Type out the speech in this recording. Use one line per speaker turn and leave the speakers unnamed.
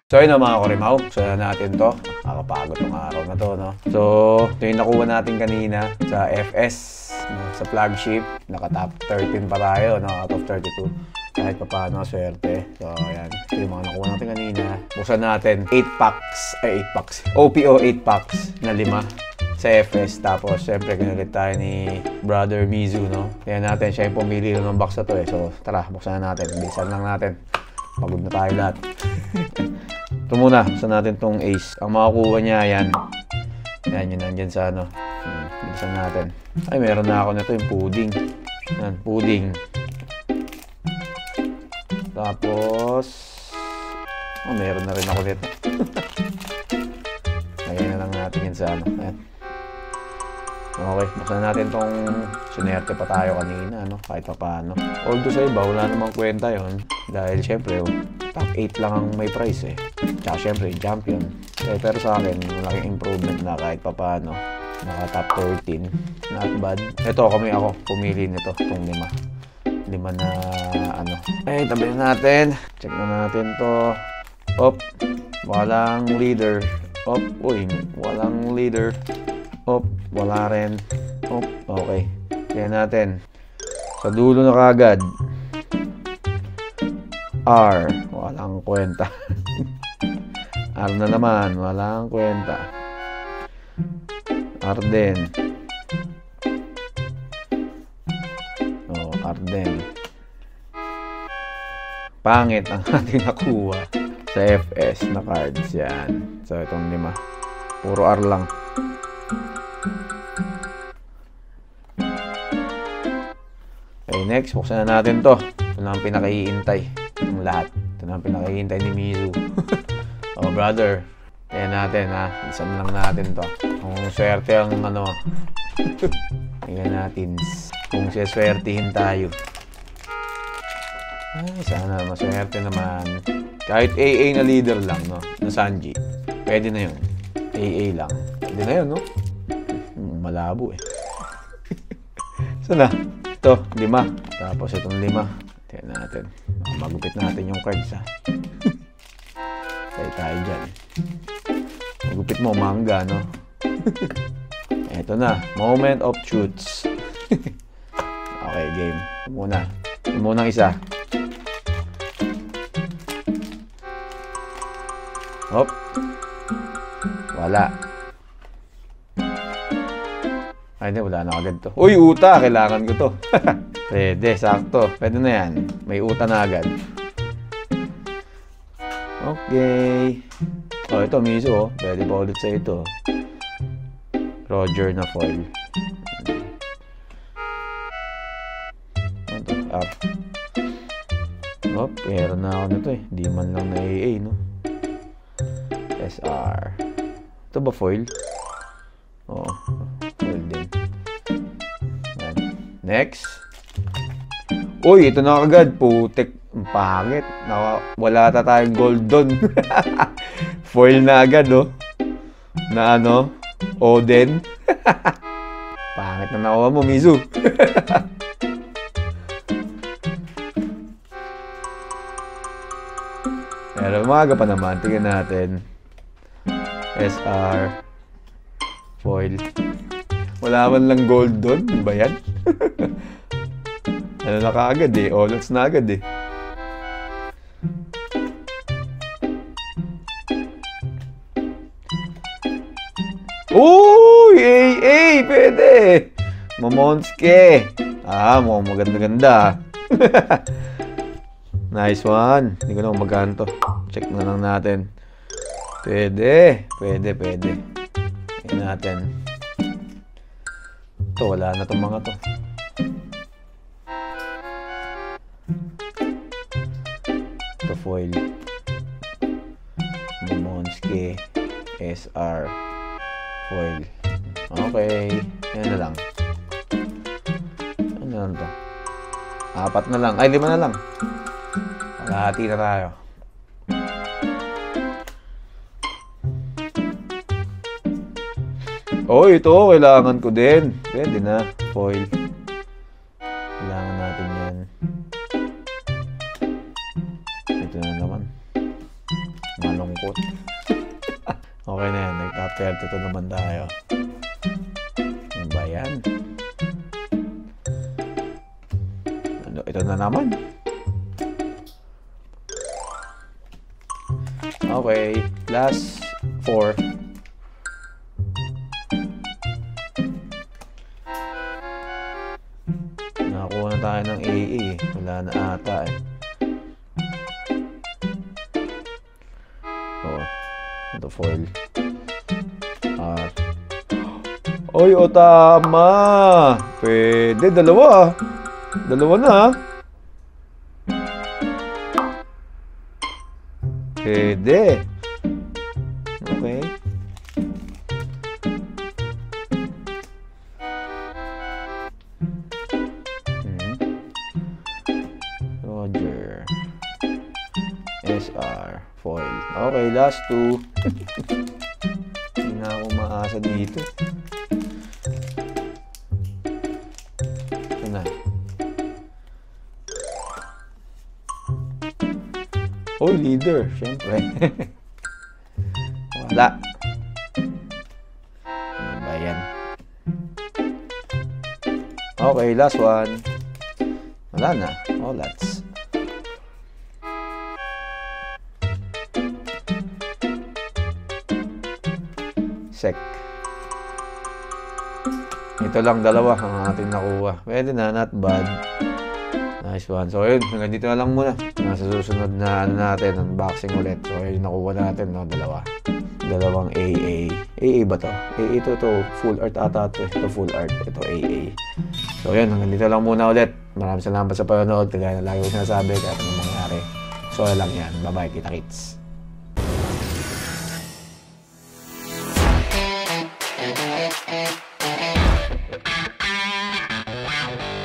So yun na mga Kurimaw, so natin to. Nakakapagod tong araw na to, no? So, ito yung nakuha natin kanina sa FS, no? Sa flagship. Naka-top 13 pa tayo, no? Out of 32. Kahit pa paano, swerte. So, ayan. Ito yung mga nakuha natin kanina. Buksan natin 8 packs, ay 8 packs. OPO 8 packs na 5 sa FS. Tapos, syempre, kinulit tayo ni Brother Mizu, no? Kaya natin, siya yung pumili ng box na to, eh. So, tara, buksan na natin. Bilisan lang natin. Pagod na tayo lahat. Ito muna, buksan natin tong ace. Ang makakuha niya, yan. Yan, yun nandyan sa ano. Bilisan natin. Ay, meron na ako nito yung pudding. Yan, pudding. Tapos, oh, meron na rin ako nito. Lagyan na lang natin yan sa ano. Yan. Okay, buksan natin tong sunerte pa tayo kanina, no? Kahit pa paano. Although sa iba, wala namang kwenta yon. Dahil syempre, top 8 lang ang may price eh. Tsaka syempre, champion. Pero sa akin, malaking improvement na kahit pa paano. Naka top 13. Not bad. Ito, ako pumili nito, itong 5. 5 na ano. Okay, tabi na natin. Check na natin to. Op, walang leader. Op, uy, walang leader. Op, wala rin. Op, okay. Kaya natin. Sa dulo na kagad. R, walang kwenta. R na naman, walang kwenta. R din. Oh, R din. Pangit ang ating nakuha sa FS na cards yan. So, itong 5. Puro R lang. Okay, next, buksan na natin to. Ito na ang pinakaiintay ng lahat. Ito na ang pinakaiintay ni Mizu. Oh, brother. Ayan natin, ha. Isang lang natin to. Kung swerte ang ano. Ayan natin. Kung siswertihin tayo. Ay, sana maswerte naman. Kahit AA na leader lang, no? Na Sanji. Pwede na yun. AA lang. Pwede na yun, no? Malabo, eh. Sana. Ito, 5. Tapos itong 5. Tignan natin. Magupit natin yung cards, ha. Tayo dyan. Magupit mo, manga, no? Ito na. Moment of truths. Okay, game. Ito muna. Ito munang isa. Hop. Wala. Ay, hindi. Wala na agad to. Uy, uta! Kailangan ko to. Pwede, sakto. Pwede na yan. May uta na agad. Okay. Oh, ito, Mizu, oh. Pwede pa ulit sa ito. Roger na foil. Ano to? Up. Hop, meron na ako nito eh. Di man lang na AA, no? SR. Ito ba foil? Oo. Foil din. Yan. Next. Uy, ito na kagad. Putik. Ang pangit. Wala ta tayong gold doon. Foil na agad, oh. Na ano? Oden. Pangit na nakuha mo, Mizu. Pero umaga pa naman. Tingnan natin. SR. Foil. Wala man lang gold doon. Ba yan? Ano na kaagad eh. Olots na agad eh. Uy! AA! Pwede! Momonske! Ah, mukhang maganda-ganda. Nice one. Hindi ko na magano to. Check na lang natin. Pwede. Pwede. Ayan natin. Ito, wala na itong mga to. Ito, foil. Momonske. SR. Foil. Okay. Yan na lang. Ano na lang to? 4 na lang. Ay, 5 na lang. Kalahati na tayo. Oh, ito. Kailangan ko din. Pwede na. Foil. Kailangan natin yan. Ito na naman. Malungkot. Okay na yan. Nag-top 32 naman tayo. Ano ba yan? Ano, ito na naman. Okay. Last 4. Nakakuha na tayo ng AA. Wala na ata eh. Oh. Ito foil. Oy, o tama. Pwede. Dalawa. Dalawa na. Pwede. Okay. Roger. SR. Foil. Okay, last 2. Hindi na ako maasa dito. Ito na. Oh, leader. Siyempre. Wala. Ano ba yan? Okay, last 1. Wala na. Oh, lots. Sec. Ito lang dalawa ang ating nakuha. Pwede na, not bad. Nice one. So yun, hanggang dito na lang muna. Nasa susunod na ano natin, unboxing ulit. So yun, nakuha natin, no, dalawa. Dalawang AA. AA ba to? AA ito, full art ata ito. Ito full art. Ito AA. So yun, hanggang dito lang muna ulit. Maraming salamat sa panonood. Kagaya na lagi ko sinasabi, kahit anong mangyari. So lang yan. Bye-bye, kita kits.